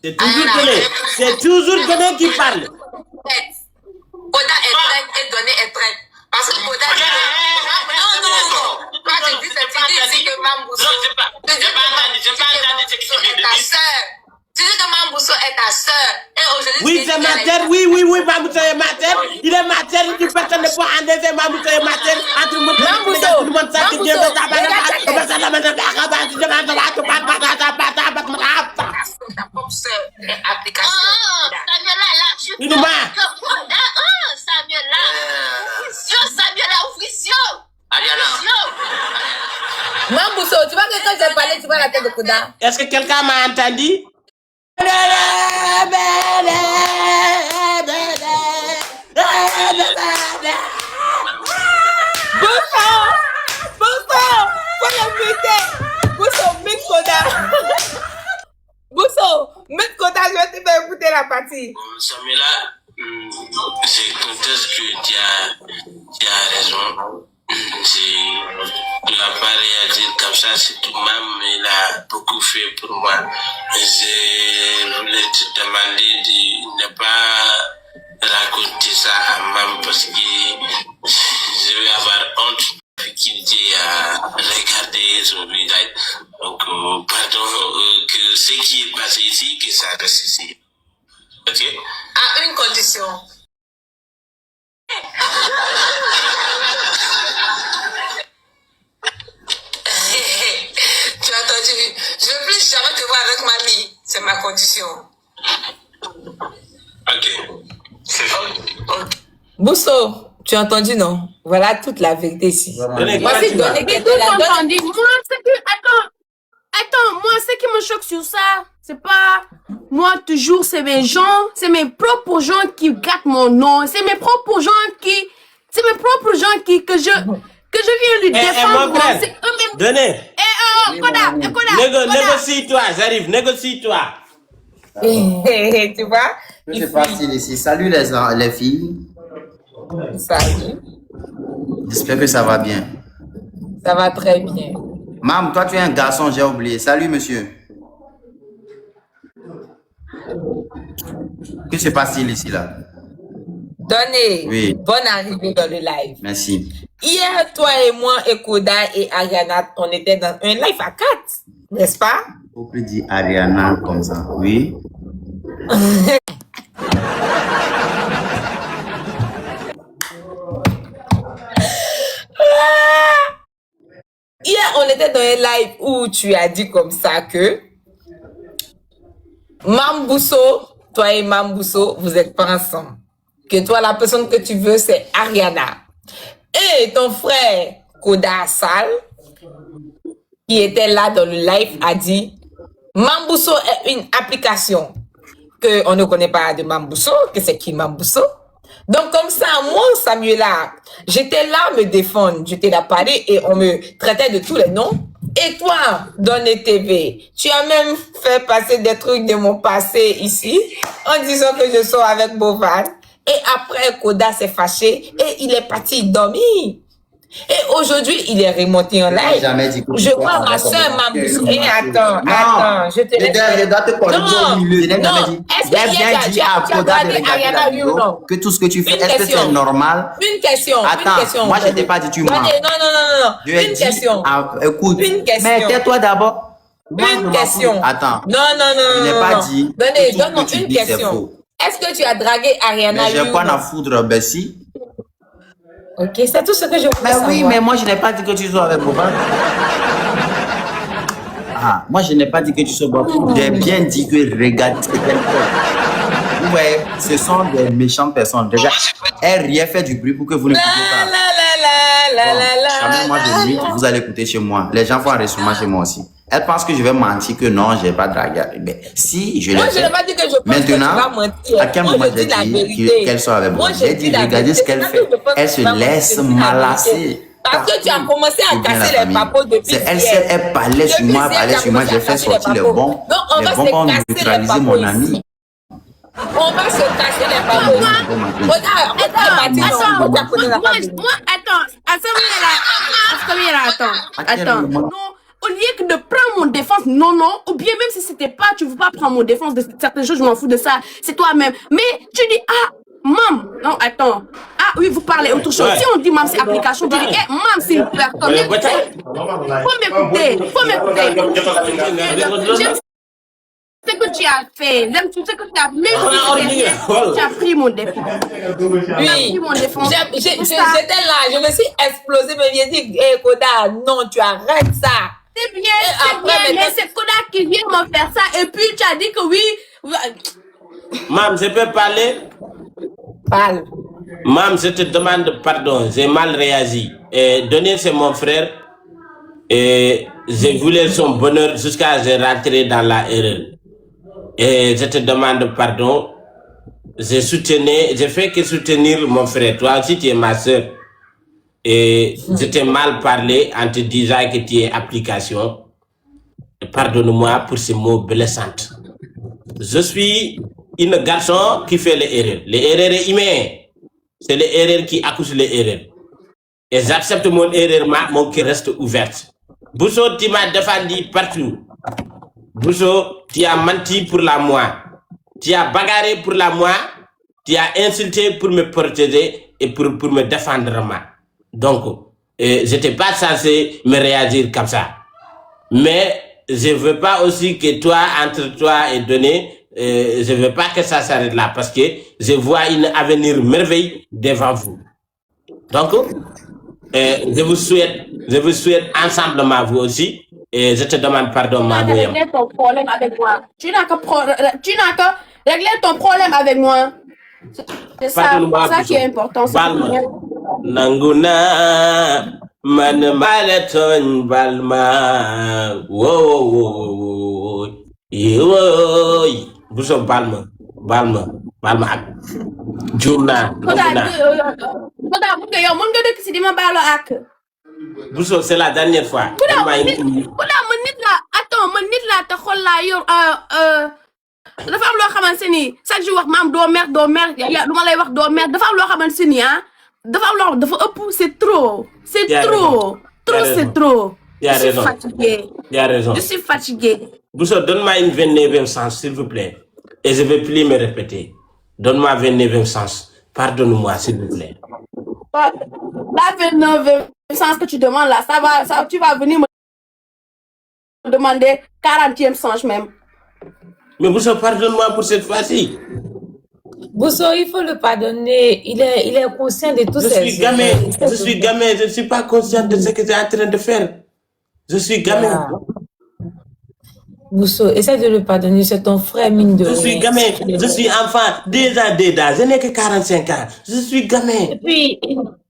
C'est toujours donné. C'est toujours donné qui parle. Koda est traite et donné est traite. Parce que Koda dit non. Toi, tu dis que Mambousso. Tu dis que ta soeur. Tu dis que Mambousso est ta soeur. Et aujourd'hui, oui, c'est ma terre. Oui, Mambousso est ma terre. Il est ma terre. Personne ne peut enlever Mambousso est ma terre. Entre tout le monde sait que Dieu veut ta propre soeur est application. Samuela, là, tu Samuela, ouvrition. Mambousso, tu vois que quand j'ai parlé, tu vois la tête de Koda. Est-ce que quelqu'un m'a entendu? Bousso, mets Koda, je vais te faire écouter la partie. Samuela, je conteste que tu as raison. Tu n'as pas réagi comme ça, c'est tout même, il a beaucoup fait pour moi. Je voulais te demander de ne pas raconter ça à maman parce que je vais avoir honte qu'il dit à regarder son visage. Donc, pardon, que ce qui est passé ici, que ça reste ici. Ok? À une condition. Tu as entendu? Je ne veux plus jamais te voir avec mamie. C'est ma condition. Ok. C'est fait. Bousso, tu as entendu, non? Voilà toute la vérité ici. Voici donner qu'elle te la donne. Attends, moi, ce qui me choque sur ça, c'est pas moi toujours, c'est mes gens, c'est mes propres gens qui gâtent mon nom, c'est mes propres gens que je viens lui défendre. Mon frère, C'est eux-mêmes. donnez. Koda. Négocie-toi, j'arrive, négocie-toi. Tu vois? Je sais pas s'il est ici. Salut les filles. Salut. J'espère que ça va bien. Ça va très bien. Mam, toi tu es un garçon, j'ai oublié. Salut monsieur. Que se passe-t-il ici là? Donnez, Oui. bonne arrivée dans le live. Merci. Hier, toi et moi, et Koda et Ariana, on était dans un live à 4, n'est-ce pas? Faut plus dire Ariana comme ça. Oui. Hier, on était dans un live où tu as dit comme ça que Mambousso, toi et Mambousso, vous n'êtes pas ensemble. Que toi, la personne que tu veux, c'est Ariana. Et ton frère, Koda Sal, qui était là dans le live, a dit Mambousso est une application qu'on ne connaît pas de Mambousso, que c'est qui Mambousso. Donc, comme ça, moi, Samuela, j'étais là à me défendre, j'étais là à parler et on me traitait de tous les noms. Et toi, dans les TV, tu as même fait passer des trucs de mon passé ici, en disant que je sors avec Bovan. Et après, Koda s'est fâché et il est parti dormir. Et aujourd'hui, il est remonté en live. Je vois ma soeur Mambousso. Et attends, je te laisse. Je dois te corriger au milieu. Je n'ai jamais dit. Est-ce que J'ai bien dit à Koda de regarder la vidéo que tout ce que tu fais, est-ce que c'est normal? Une question. Attends, moi je t'ai pas dit tu mens. Non. Une question. Écoute, Une question. mais tais-toi d'abord. Une question. Attends. Non. Je n'ai pas dit. Donne-moi une question. Est-ce que tu as dragué Ariana? Mais j'ai pas à foutre, Bessie. Ok, c'est tout ce que je voulais savoir. Oui, mais moi je n'ai pas dit que tu sois avec Boban. Ah, moi je n'ai pas dit que tu sois Boban. J'ai bien dit que regarde ce qu'elle fait. Ouais, ce sont des méchantes personnes. Déjà, elle rien fait du bruit pour que vous ne écoutiez pas. Jamais moi de nuit, vous allez écouter chez moi. Les gens font un enregistrement chez moi aussi. Elle pense que je vais mentir que non, j'ai pas dragué. Mais si, je l'ai fait. Moi, je n'ai pas dit que je pense maintenant, que tu vas mentir. à quel moment j'ai dit qu'elle soit avec moi? J'ai dit, regardez ce qu'elle fait. Elle se laisse malasser. Parce que tu as commencé à casser les papots depuis Elle parlait sur moi, j'ai fait sortir les bons pour neutraliser mon ami. On va se casser les papots. Attends. Non, au lieu que de prendre mon défense, non, ou bien même si c'était pas, tu veux pas prendre mon défense de certaines choses, je m'en fous de ça, c'est toi-même. Mais tu dis, mam, non, attends. Oui, vous parlez autre chose. Si on dit mam, c'est application, tu dis, mam, c'est une personne. Faut m'écouter. J'aime ce que tu as fait. J'aime tout ce que tu as fait. Tu as pris mon défense. Oui, j'étais là, je me suis explosée, mais j'ai dit, Koda, non, tu arrêtes ça. C'est bien, mais c'est Koda qui vient me faire ça. Et puis tu as dit que oui. Mam, je peux parler? Parle. Mam, je te demande pardon, j'ai mal réagi. Donner, c'est mon frère. Et je voulais son bonheur jusqu'à ce que je rentre dans la erreur. Et je te demande pardon. Je fais que soutenir mon frère. Toi aussi, tu es ma soeur. Et je t'ai mal parlé en te disant que tu es application. Pardonne-moi pour ces mots blessants. Je suis une garçon qui fait les erreurs. Les erreurs humaines, c'est les erreurs qui accouchent les erreurs. Et j'accepte mon erreur, mon qui reste ouverte. Bousso, tu m'as défendu partout. Bousso, tu as menti pour la moi. Tu as bagarré pour la moi. Tu as insulté pour me protéger et pour me défendre moi. Donc, je n'étais pas censé me réagir comme ça. Mais je ne veux pas aussi que toi, entre toi et Donné, je ne veux pas que ça s'arrête là parce que je vois un avenir merveilleux devant vous. Donc, je vous souhaite ensemble, vous aussi, et je te demande pardon, ma Tu n'as qu'à régler ton problème avec moi. Tu n'as qu'à régler ton problème avec moi. C'est ça qui est important. Nanguna man maleton balma wo yoy buso balma jumna buso c'est la dernière fois dafa am loo xamante ni chaque jour wax maam doo mer lu ma lay wax doo mer dafa am loo xamante ni dafa am loo dafa ëpp c'est trop c'est trop tu as raison. Fatiguée. Tu as raison. Je suis fatiguée. Bousso, donne-moi une 29e sens, s'il vous plaît. Et je ne vais plus me répéter. Donne-moi 29e sens. Pardonne-moi, s'il vous plaît. La 29e sens que tu demandes là, tu vas venir me demander 40e sens même. Mais Bousso, pardonne-moi pour cette fois-ci. Bousso, il faut le pardonner. Il est conscient de tout ça. Je suis gamin, je ne suis pas conscient de ce que tu es en train de faire. Je suis gamin. Bousso, essaie de le pardonner, c'est ton frère, mine de rien. Je suis gamin, je suis enfant, déjà, je n'ai que 45 ans. Je suis gamin. Et puis,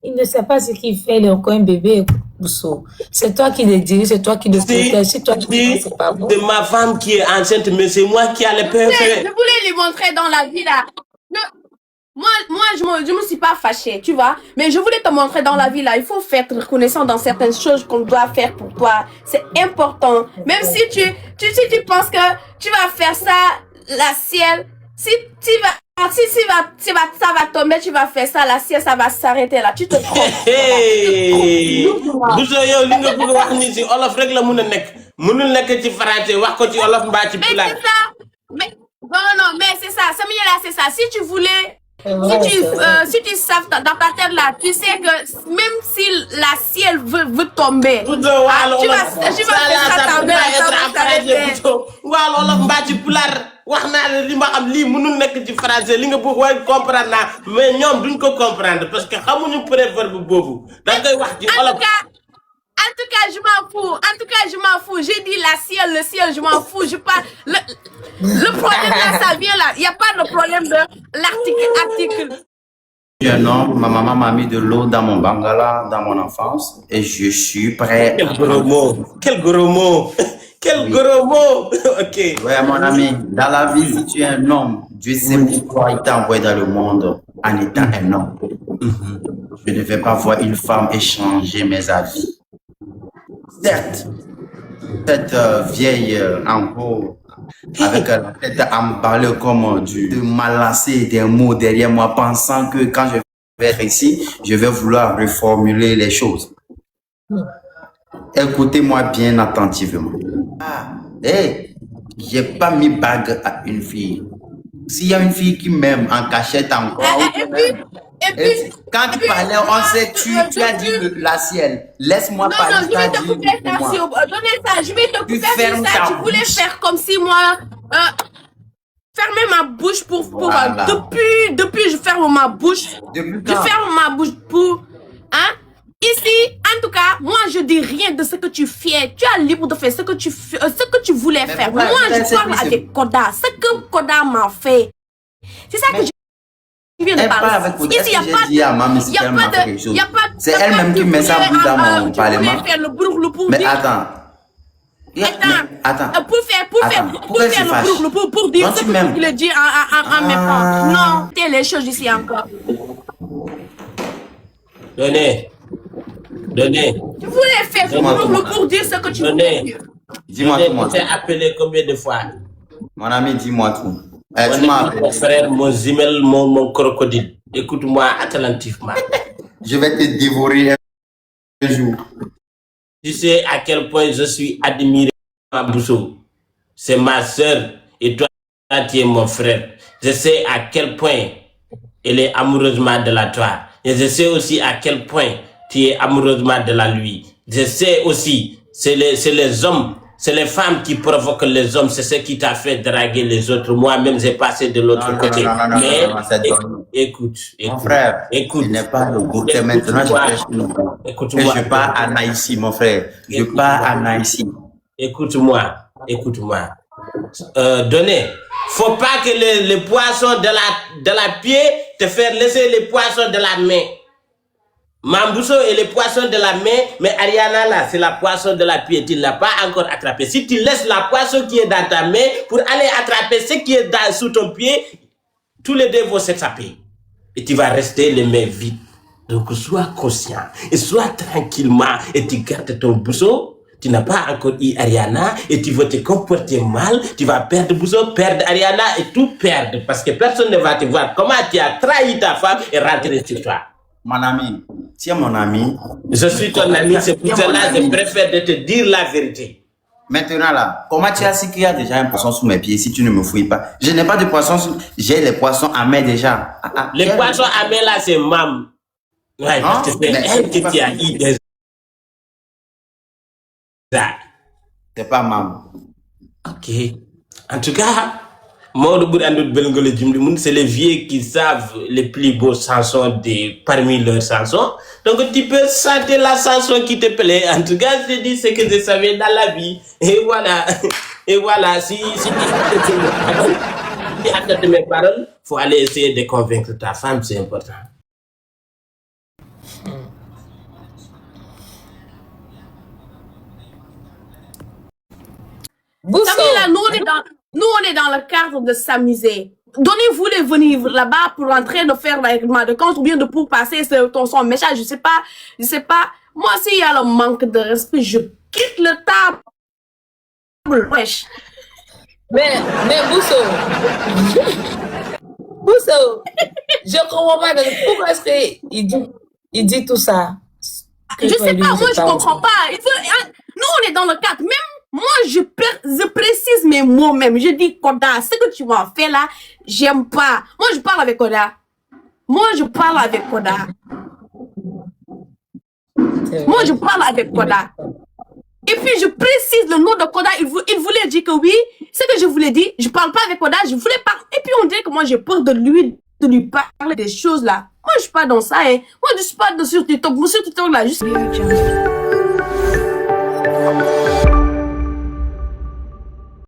il ne sait pas ce qu'il fait, il est encore un bébé, Bousso. C'est toi qui le dirige, c'est toi qui le protège. C'est toi qui c'est pas bon. C'est ma femme qui est enceinte, mais c'est moi qui ai le peur. Je voulais lui montrer dans la vie là. Moi, je me suis pas fâchée, tu vois. Mais je voulais te montrer dans la vie là. Il faut faire reconnaissant dans certaines choses qu'on doit faire pour toi. C'est important. Même si tu penses que tu vas faire ça, la ciel, ça va tomber, tu vas faire ça, la ciel, ça va s'arrêter là. Tu te trompes. Bousso yow li nga bëgg wax ni ci olof rek la mëna nek. Mënul nek ci français, wax ko ci olof mba ci pulaar. Mais c'est ça. Mais non, mais c'est ça. Samuel, c'est ça. Si tu voulais si tu saves dans ta tête là, tu sais que même si la ciel veut tomber, tu vas faire ça tomber. Waaw olof mba ci pulaar. Wax naa la li ma xam lii mënul nekk ci français li nga bëgg way comprendre naa mais ñoom duñ ko comprendre parce que xamuñu préverbe boobu da ngay wax ci olof. En tout cas, je m'en fous. J'ai dit le ciel, je m'en fous. Je parle. Le problème là, ça vient là. Il n'y a pas de problème de l'article. Je suis un homme, ma maman m'a mis de l'eau dans mon bangala dans mon enfance et je suis prêt. Quel gros mot. Quel gros mot. Ok. Ouais, mon ami, dans la vie, si tu es un homme, Dieu sait pourquoi il t'a envoyé dans le monde en étant un homme. Je ne vais pas voir une femme échanger mes avis. Certes, cette vieille en haut, avec la tête emballée comme de m'alancer des mots derrière moi, pensant que quand je vais être ici, je vais vouloir reformuler les choses. Écoutez-moi bien attentivement. J'ai pas mis bague à une fille. S'il y a une fille qui m'aime en cachette encore. Et puis, Quand tu parlais, on sait, tu as dit la ciel. Laisse-moi parler. Non, je vais te couper ça. Donnez ça, je vais te couper ça. Tu voulais faire comme si moi. Fermer ma bouche pour Voilà. depuis je ferme ma bouche. Depuis Je quand? ferme ma bouche pour. Hein? Ici, en tout cas, moi je dis rien de ce que tu fais. Tu es libre de faire ce que tu voulais faire. pourquoi? Moi je C'est parle lui, avec Koda. Ce que Koda m'a fait. C'est ça que je viens de Elle parle parler. avec Koda. Ici, il n'y a pas dit à Maman si y a elle pas m'a de- fait quelque chose. y a pas- C'est y a pas elle-même de qui met ça boulet, bout dans mon tu parlement. voulais faire le bourg pour Mais dire. attends. Attends. Pour faire Pourquoi elle se le fâche? pour dire Donc ce tu que m'aimes. tu le dis en même temps. Non, c'est les choses ici encore. Donnez. Tu voulais faire pour dire ce que tu voulais dire. Dis-moi tout, moi. Tu t'es appelé combien de fois? Mon ami, dis-moi tout. Tu Mon m'as appelé. frère, mon zimel, mon crocodile. Écoute-moi attentivement. Je vais te dévorer un jour. Tu sais à quel point je suis admiré par Bousso. C'est ma soeur et toi, tu es mon frère. Je sais à quel point elle est amoureusement de la toi. Et je sais aussi à quel point tu es amoureusement de la lui. Je sais aussi, c'est les hommes, c'est les femmes qui provoquent les hommes. C'est ce qui t'a fait draguer les autres. Moi-même, j'ai passé de l'autre Non, côté. non, Mais c'est donné. écoute. Mon frère, écoute. il n'est pas le goûter maintenant. Et Écoute-moi. je pars à Naïsi, mon frère. Je pars à Naïsi. Écoute-moi. Donnez. Faut pas que les poissons de la pied te faire laisser les poissons de la main. Mambousso est les poissons de la main, mais Ariana là, c'est la poisson de la pied. Tu ne l'as pas encore attrapé. Si tu laisses la poisson qui est dans ta main pour aller attraper ce qui est sous ton pied, tous les deux vont s'échapper. Et tu vas rester les mains vides. Donc sois conscient et sois tranquillement et tu gardes ton bousseau. Tu n'as pas encore eu Ariana et tu vas te comporter mal. Tu vas perdre bousseau, perdre Ariana et tout perdre. Parce que personne ne va te voir comment tu as trahi ta femme et rentrer sur toi. Mon ami, tu es mon ami. Je suis ton ami, c'est pour cela que je préfère de te dire la vérité. Maintenant là, comment tu as su qu'il y a déjà un poisson sous mes pieds si tu ne me fouilles pas? Je n'ai pas de poisson, j'ai les poissons à main déjà. Les poissons à main là, c'est Mam. Ouais, Non, parce que c'est mais elle que tu as eu déjà. C'est pas Mam. Ok. En tout cas, c'est les vieux qui savent les plus beaux chansons parmi leurs chansons. Donc tu peux chanter la chanson qui te plaît. En tout cas, je dis ce que je savais dans la vie. Et voilà. Et voilà. Si tu acceptes mes paroles, il faut aller essayer de convaincre ta femme, c'est important. Bousso. Là, nous, on est dans le cadre de s'amuser. Donnez-vous les venir là-bas pour entrer de faire le règlement de compte ou bien de pour passer son message. Je sais pas. Moi, s'il y a le manque de respect, je quitte le table. Wesh. Mais Bousso. Bousso. Je comprends pas. Pourquoi est-ce qu'il dit tout ça? Je sais pas, moi, je comprends pas. Nous, on est dans le cadre. Même moi, je précise mes mots même. Je dis, Koda, ce que tu m'as fait là, j'aime pas. Moi, je parle avec Koda. Moi, je parle avec Koda. Et puis, je précise le nom de Koda. Il voulait dire que oui, ce que je voulais dire, je parle pas avec Koda, je voulais parler. Et puis, on dirait que moi, j'ai peur de lui parler des choses là. Moi, je suis pas dans ça, hein. Moi, je suis pas sur TikTok. Sur TikTok là, juste...